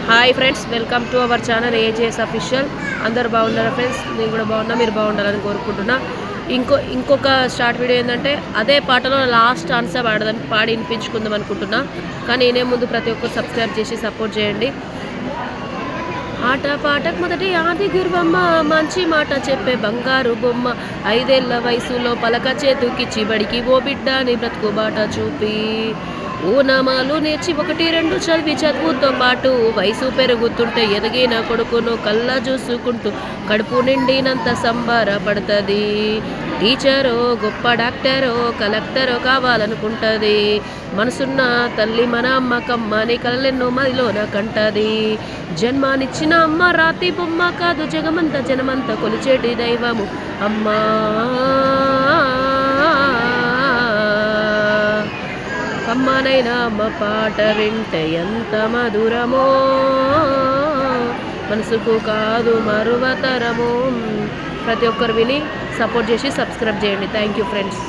Hi friends, welcome to our channel AJS official. అందరు బాగున్నారా friends? నేను కూడా బాగున్నా, మీరు బాగుండాలని కోరుకుంటున్నా. ఇంకొక స్టార్ట్ వీడియో ఏంటంటే అదే పాటలో లాస్ట్ ఆన్సర్ పాడి వినిపించుకుందాం అనుకుంటున్నా. కానీ నేనే ముందు ప్రతి ఒక్కరు సబ్స్క్రైబ్ చేసి సపోర్ట్ చేయండి. ఆట పాటకు మొదటి ఆది గురువమ్మ, మంచి మాట చెప్పే బంగారు బొమ్మ, 5 ఏళ్ల వయసులో పలక చేతుకిచ్చి బడికి ఓ బిడ్డ నీ బ్రతుకు బాట చూపి, ఓనామాలు నేర్చి 1, 2 చదివి చదువుతో పాటు వయసు పెరుగుతుంటే ఎదిగిన కొడుకును కళ్ళ చూసుకుంటూ కడుపు నిండినంత సంబరపడుతుంది. టీచరో గొప్ప డాక్టరో కలెక్టరో కావాలనుకుంటుంది. మనసున్న తల్లి మన అమ్మ కమ్మని కలలెన్నో మదిలోన కంటది. జన్మానిచ్చిన అమ్మ రాతి బొమ్మ కాదు, జగమంత జనమంత కొలిచేటి దైవము అమ్మా. కమ్మనైనా అమ్మ పాట వింటే ఎంత మధురమో, మనసుకు కాదు మరువతరము. ప్రతి ఒక్కరు విని సపోర్ట్ చేసి సబ్స్క్రైబ్ చేయండి. Thank you friends.